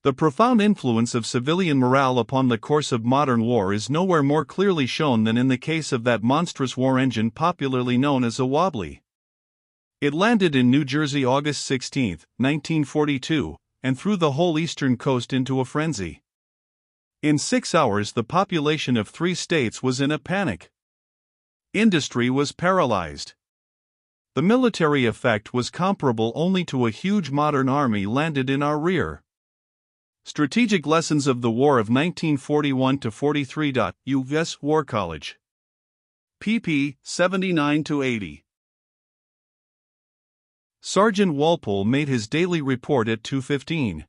The profound influence of civilian morale upon the course of modern war is nowhere more clearly shown than in the case of that monstrous war engine popularly known as a wobbly. It landed in New Jersey August 16, 1942, and threw the whole eastern coast into a frenzy. In 6 hours, the population of 3 states was in a panic. Industry was paralyzed. The military effect was comparable only to a huge modern army landed in our rear. Strategic Lessons of the War of 1941-43. U.S. War College. pp. 79-80. Sergeant Walpole made his daily report at 2:15.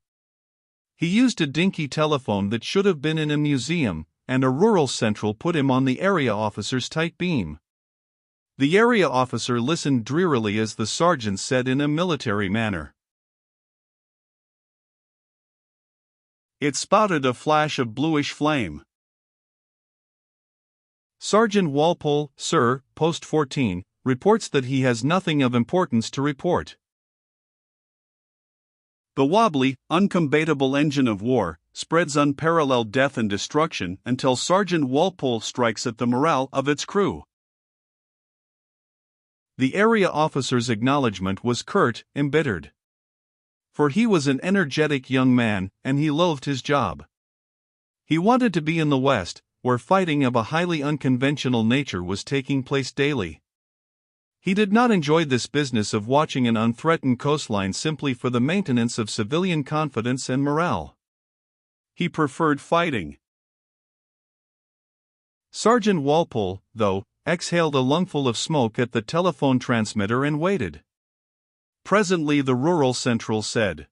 He used a dinky telephone that should have been in a museum, and a rural central put him on the area officer's tight beam. The area officer listened drearily as the sergeant said in a military manner. It spouted a flash of bluish flame. Sergeant Walpole, sir, post 14, reports that he has nothing of importance to report. The wobbly, uncombatable engine of war spreads unparalleled death and destruction until Sergeant Walpole strikes at the morale of its crew. The area officer's acknowledgment was curt, embittered. For he was an energetic young man, and he loathed his job. He wanted to be in the West, where fighting of a highly unconventional nature was taking place daily. He did not enjoy this business of watching an unthreatened coastline simply for the maintenance of civilian confidence and morale. He preferred fighting. Sergeant Walpole, though, exhaled a lungful of smoke at the telephone transmitter and waited. Presently the rural central said,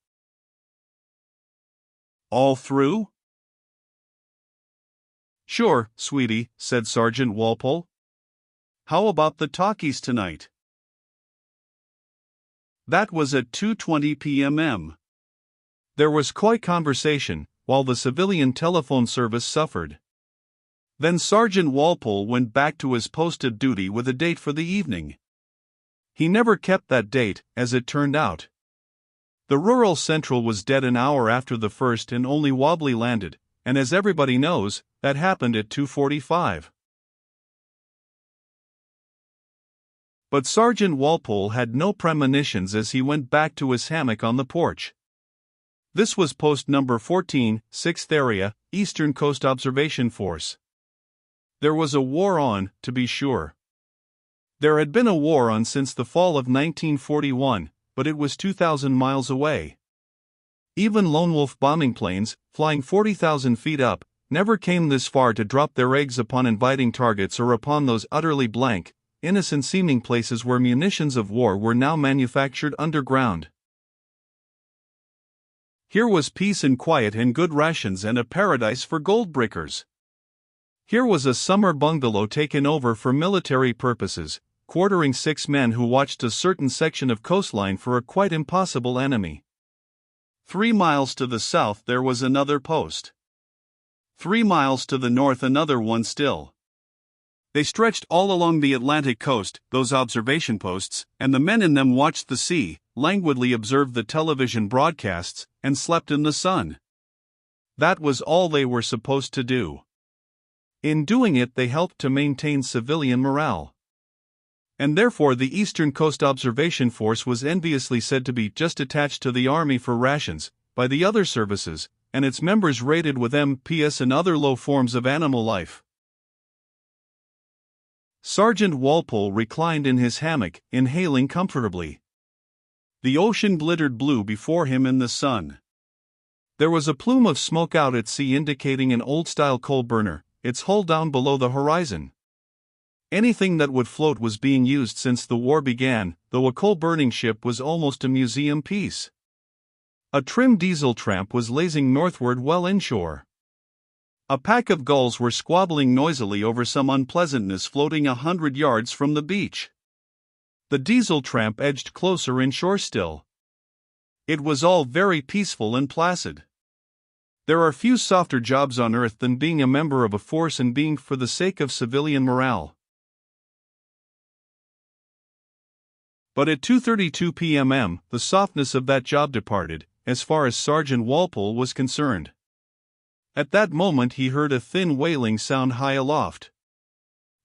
"All through?" "Sure, sweetie," said Sergeant Walpole. "How about the talkies tonight?" That was at 2:20 p.m. There was quiet conversation, while the civilian telephone service suffered. Then Sergeant Walpole went back to his post of duty with a date for the evening. He never kept that date, as it turned out. The rural central was dead an hour after the first and only wobbly landed, and as everybody knows, that happened at 2:45. But Sergeant Walpole had no premonitions as he went back to his hammock on the porch. This was post number 14, 6th Area, Eastern Coast Observation Force. There was a war on, to be sure. There had been a war on since the fall of 1941, but it was 2,000 miles away. Even lone wolf bombing planes, flying 40,000 feet up, never came this far to drop their eggs upon inviting targets or upon those utterly blank, innocent-seeming places where munitions of war were now manufactured underground. Here was peace and quiet and good rations and a paradise for gold-breakers. Here was a summer bungalow taken over for military purposes, quartering 6 men who watched a certain section of coastline for a quite impossible enemy. 3 miles to the south there was another post. 3 miles to the north another one still. They stretched all along the Atlantic coast, those observation posts, and the men in them watched the sea, languidly observed the television broadcasts, and slept in the sun. That was all they were supposed to do. In doing it they helped to maintain civilian morale. And therefore the Eastern Coast Observation Force was enviously said to be just attached to the Army for rations, by the other services, and its members rated with MPS and other low forms of animal life. Sergeant Walpole reclined in his hammock, inhaling comfortably. The ocean glittered blue before him in the sun. There was a plume of smoke out at sea indicating an old-style coal burner, its hull down below the horizon. Anything that would float was being used since the war began, though a coal-burning ship was almost a museum piece. A trim diesel tramp was lazing northward well inshore. A pack of gulls were squabbling noisily over some unpleasantness floating 100 yards from the beach. The diesel tramp edged closer inshore still. It was all very peaceful and placid. There are few softer jobs on earth than being a member of a force and being for the sake of civilian morale. But at 2:32 p.m. the softness of that job departed, as far as Sergeant Walpole was concerned. At that moment he heard a thin wailing sound high aloft.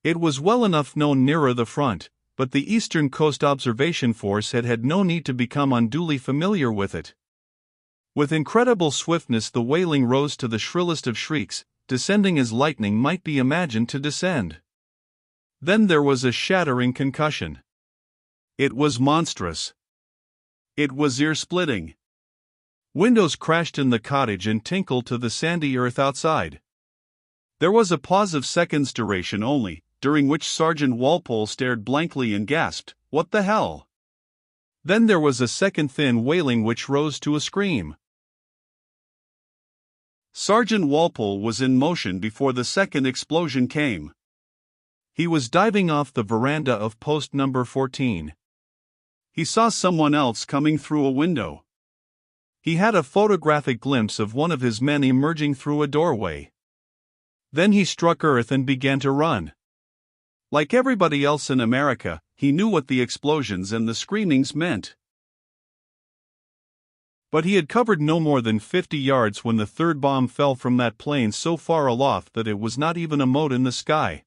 It was well enough known nearer the front, but the Eastern Coast Observation Force had had no need to become unduly familiar with it. With incredible swiftness the wailing rose to the shrillest of shrieks, descending as lightning might be imagined to descend. Then there was a shattering concussion. It was monstrous. It was ear-splitting. Windows crashed in the cottage and tinkled to the sandy earth outside. There was a pause of seconds' duration only, during which Sergeant Walpole stared blankly and gasped, "What the hell?" Then there was a second thin wailing which rose to a scream. Sergeant Walpole was in motion before the second explosion came. He was diving off the veranda of post number 14. He saw someone else coming through a window. He had a photographic glimpse of one of his men emerging through a doorway. Then he struck earth and began to run. Like everybody else in America, he knew what the explosions and the screamings meant. But he had covered no more than 50 yards when the third bomb fell from that plane so far aloft that it was not even a mote in the sky.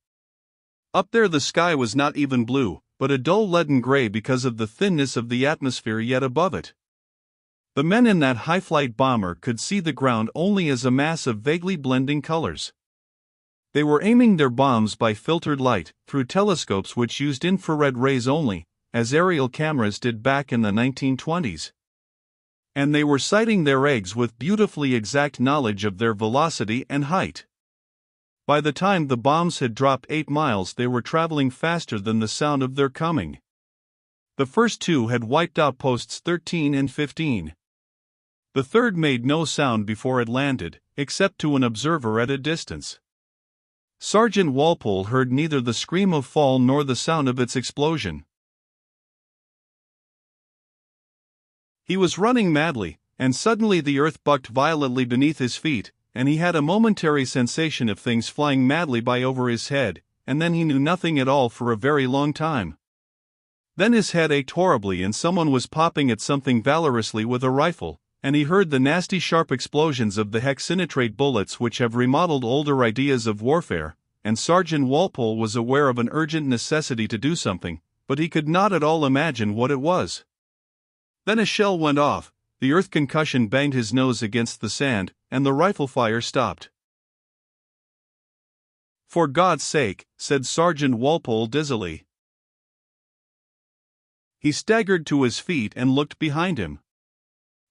Up there the sky was not even blue, but a dull leaden gray because of the thinness of the atmosphere yet above it. The men in that high-flight bomber could see the ground only as a mass of vaguely blending colors. They were aiming their bombs by filtered light, through telescopes which used infrared rays only, as aerial cameras did back in the 1920s. And they were sighting their eggs with beautifully exact knowledge of their velocity and height. By the time the bombs had dropped 8 miles they were traveling faster than the sound of their coming. The first two had wiped out posts 13 and 15. The third made no sound before it landed, except to an observer at a distance. Sergeant Walpole heard neither the scream of fall nor the sound of its explosion. He was running madly, and suddenly the earth bucked violently beneath his feet, and he had a momentary sensation of things flying madly by over his head, and then he knew nothing at all for a very long time. Then his head ached horribly and someone was popping at something valorously with a rifle, and he heard the nasty sharp explosions of the hexanitrate bullets which have remodeled older ideas of warfare, and Sergeant Walpole was aware of an urgent necessity to do something, but he could not at all imagine what it was. Then a shell went off, the earth concussion banged his nose against the sand, and the rifle fire stopped. "For God's sake," said Sergeant Walpole dizzily. He staggered to his feet and looked behind him.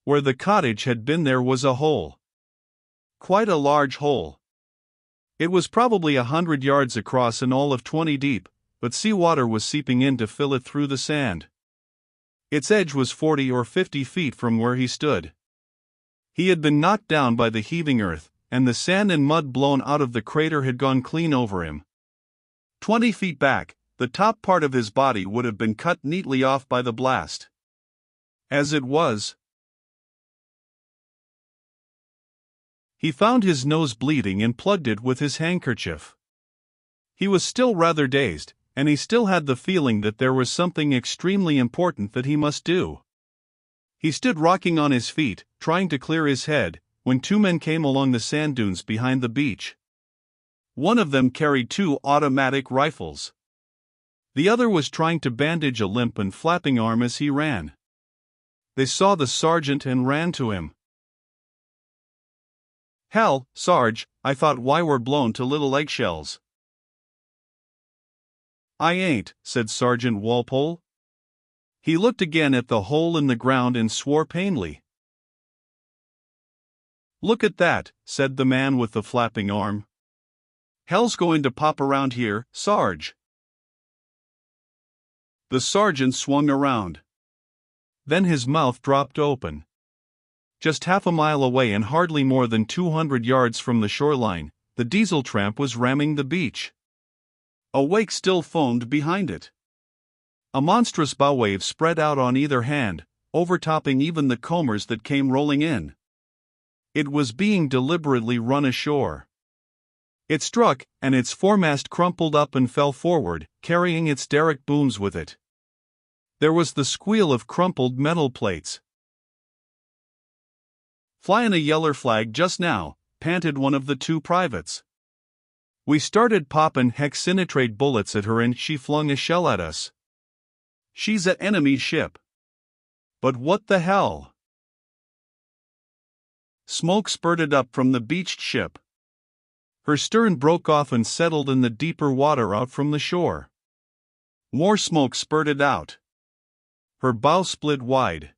Where the cottage had been there was a hole. Quite a large hole. It was probably 100 yards across and all of 20 deep, but seawater was seeping in to fill it through the sand. Its edge was 40 or 50 feet from where he stood. He had been knocked down by the heaving earth, and the sand and mud blown out of the crater had gone clean over him. 20 feet back, the top part of his body would have been cut neatly off by the blast. As it was, he found his nose bleeding and plugged it with his handkerchief. He was still rather dazed, and he still had the feeling that there was something extremely important that he must do. He stood rocking on his feet, trying to clear his head, when 2 men came along the sand dunes behind the beach. One of them carried 2 automatic rifles. The other was trying to bandage a limp and flapping arm as he ran. They saw the sergeant and ran to him. "Hell, Sarge, I thought why we're blown to little eggshells." "I ain't," said Sergeant Walpole. He looked again at the hole in the ground and swore painfully. "Look at that," said the man with the flapping arm. "Hell's going to pop around here, Sarge." The sergeant swung around. Then his mouth dropped open. Just half a mile away and hardly more than 200 yards from the shoreline, the diesel tramp was ramming the beach. A wake still foamed behind it. A monstrous bow wave spread out on either hand, overtopping even the combers that came rolling in. It was being deliberately run ashore. It struck, and its foremast crumpled up and fell forward, carrying its derrick booms with it. There was the squeal of crumpled metal plates. "Flyin' a yeller flag just now," panted one of the two privates. "We started poppin' hexanitrate bullets at her and she flung a shell at us. She's a enemy ship." "But what the hell?" Smoke spurted up from the beached ship. Her stern broke off and settled in the deeper water out from the shore. More smoke spurted out. Her bow split wide.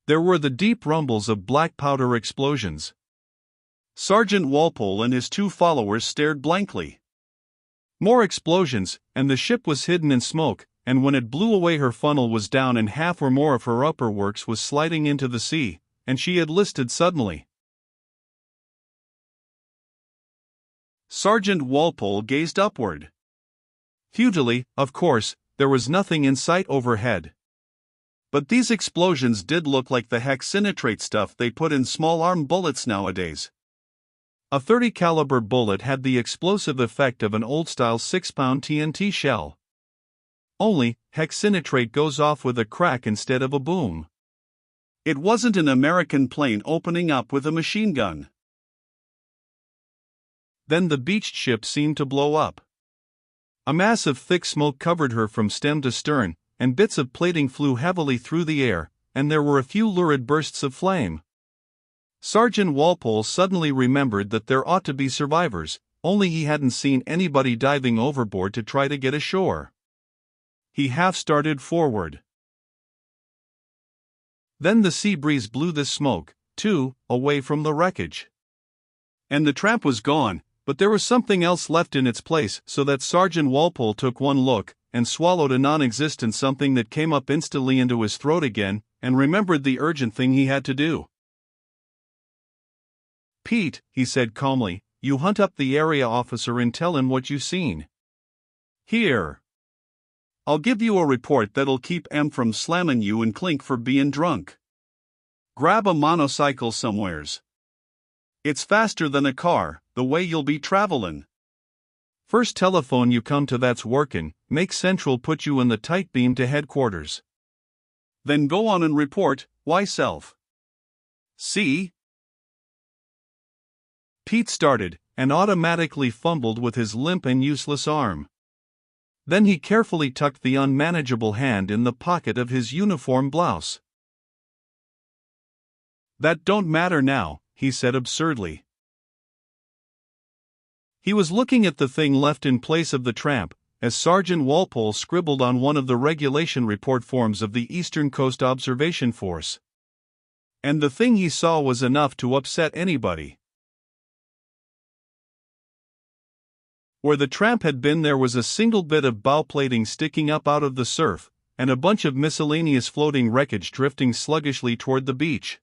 There were the deep rumbles of black powder explosions. Sergeant Walpole and his two followers stared blankly. More explosions, and the ship was hidden in smoke, and when it blew away her funnel was down and half or more of her upper works was sliding into the sea, and she had listed suddenly. Sergeant Walpole gazed upward. Futilely, of course, there was nothing in sight overhead. But these explosions did look like the hexanitrate stuff they put in small-arm bullets nowadays. A .30 caliber bullet had the explosive effect of an old-style 6-pound TNT shell. Only, hexanitrate goes off with a crack instead of a boom. It wasn't an American plane opening up with a machine gun. Then the beached ship seemed to blow up. A mass of thick smoke covered her from stem to stern, and bits of plating flew heavily through the air, and there were a few lurid bursts of flame. Sergeant Walpole suddenly remembered that there ought to be survivors, only he hadn't seen anybody diving overboard to try to get ashore. He half started forward. Then the sea breeze blew this smoke, too, away from the wreckage. And the tramp was gone, but there was something else left in its place, so that Sergeant Walpole took one look, and swallowed a non-existent something that came up instantly into his throat again, and remembered the urgent thing he had to do. "Pete," he said calmly, "you hunt up the area officer and tell him what you seen. Here. I'll give you a report that'll keep M from slamming you and Clink for being drunk. Grab a monocycle somewheres. It's faster than a car, the way you'll be travelin'. First telephone you come to that's workin', make Central put you in the tight beam to headquarters. Then go on and report, self. See?" Pete started, and automatically fumbled with his limp and useless arm. Then he carefully tucked the unmanageable hand in the pocket of his uniform blouse. "That don't matter now," he said absurdly. He was looking at the thing left in place of the tramp, as Sergeant Walpole scribbled on one of the regulation report forms of the Eastern Coast Observation Force. And the thing he saw was enough to upset anybody. Where the tramp had been there was a single bit of bow plating sticking up out of the surf, and a bunch of miscellaneous floating wreckage drifting sluggishly toward the beach.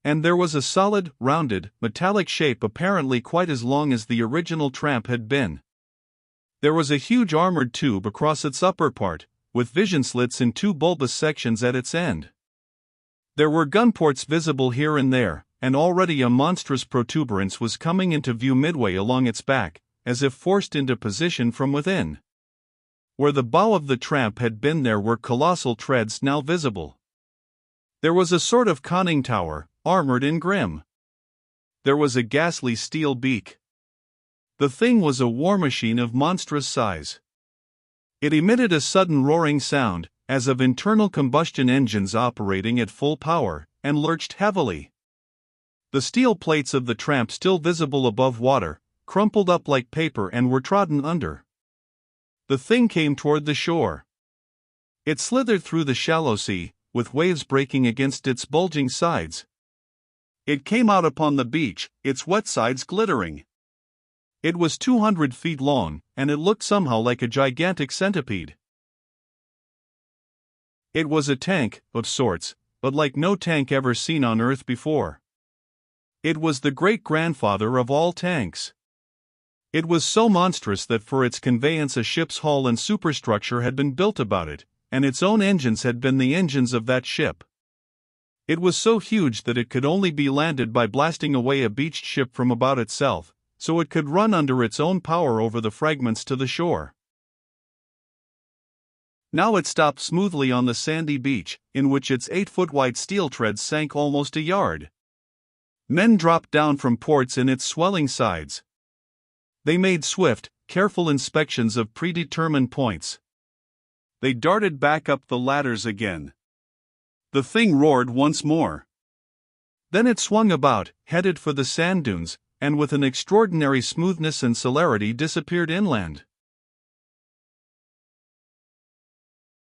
And there was a solid, rounded, metallic shape apparently quite as long as the original tramp had been. There was a huge armored tube across its upper part, with vision slits in two bulbous sections at its end. There were gun ports visible here and there, and already a monstrous protuberance was coming into view midway along its back, as if forced into position from within. Where the bow of the tramp had been there were colossal treads now visible. There was a sort of conning tower, armored in grim. There was a ghastly steel beak. The thing was a war machine of monstrous size. It emitted a sudden roaring sound, as of internal combustion engines operating at full power, and lurched heavily. The steel plates of the tramp still visible above water, crumpled up like paper and were trodden under. The thing came toward the shore. It slithered through the shallow sea, with waves breaking against its bulging sides. It came out upon the beach, its wet sides glittering. It was 200 feet long, and it looked somehow like a gigantic centipede. It was a tank, of sorts, but like no tank ever seen on Earth before. It was the great-grandfather of all tanks. It was so monstrous that for its conveyance a ship's hull and superstructure had been built about it, and its own engines had been the engines of that ship. It was so huge that it could only be landed by blasting away a beached ship from about itself, so it could run under its own power over the fragments to the shore. Now it stopped smoothly on the sandy beach, in which its 8-foot-wide steel treads sank almost a yard. Men dropped down from ports in its swelling sides. They made swift, careful inspections of predetermined points. They darted back up the ladders again. The thing roared once more. Then it swung about, headed for the sand dunes, and with an extraordinary smoothness and celerity disappeared inland.